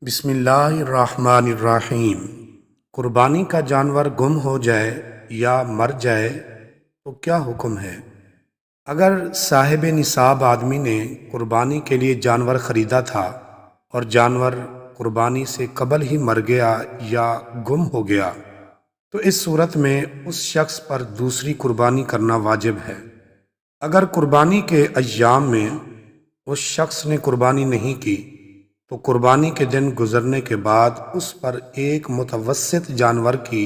بسم اللہ الرحمن الرحیم۔ قربانی کا جانور گم ہو جائے یا مر جائے تو کیا حکم ہے؟ اگر صاحب نصاب آدمی نے قربانی کے لیے جانور خریدا تھا اور جانور قربانی سے قبل ہی مر گیا یا گم ہو گیا تو اس صورت میں اس شخص پر دوسری قربانی کرنا واجب ہے۔ اگر قربانی کے ایام میں اس شخص نے قربانی نہیں کی تو قربانی کے دن گزرنے کے بعد اس پر ایک متوسط جانور کی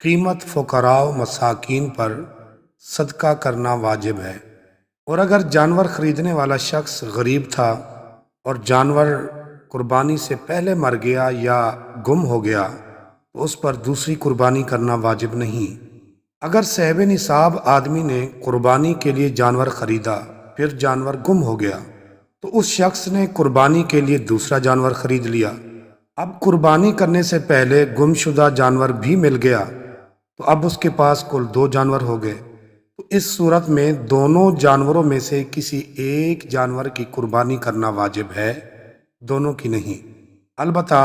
قیمت فقراء و مساکین پر صدقہ کرنا واجب ہے۔ اور اگر جانور خریدنے والا شخص غریب تھا اور جانور قربانی سے پہلے مر گیا یا گم ہو گیا تو اس پر دوسری قربانی کرنا واجب نہیں۔ اگر صاحب نصاب آدمی نے قربانی کے لیے جانور خریدا پھر جانور گم ہو گیا تو اس شخص نے قربانی کے لیے دوسرا جانور خرید لیا۔ اب قربانی کرنے سے پہلے گم شدہ جانور بھی مل گیا تو اب اس کے پاس کل 2 جانور ہو گئے۔ تو اس صورت میں دونوں جانوروں میں سے کسی ایک جانور کی قربانی کرنا واجب ہے، دونوں کی نہیں۔ البتہ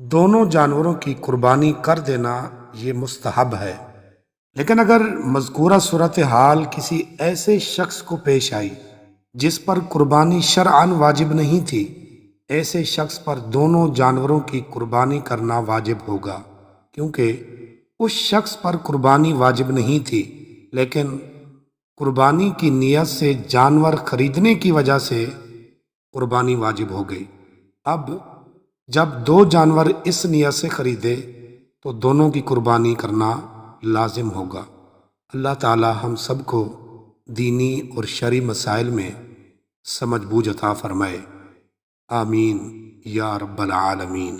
دونوں جانوروں کی قربانی کر دینا یہ مستحب ہے۔ لیکن اگر مذکورہ صورتحال کسی ایسے شخص کو پیش آئی جس پر قربانی شرعاً واجب نہیں تھی، ایسے شخص پر دونوں جانوروں کی قربانی کرنا واجب ہوگا، کیونکہ اس شخص پر قربانی واجب نہیں تھی لیکن قربانی کی نیت سے جانور خریدنے کی وجہ سے قربانی واجب ہو گئی۔ اب جب 2 جانور اس نیت سے خریدے تو دونوں کی قربانی کرنا لازم ہوگا۔ اللہ تعالی ہم سب کو دینی اور شرعی مسائل میں سمجھ بوجھ عطا فرمائے، آمین یا رب العالمین۔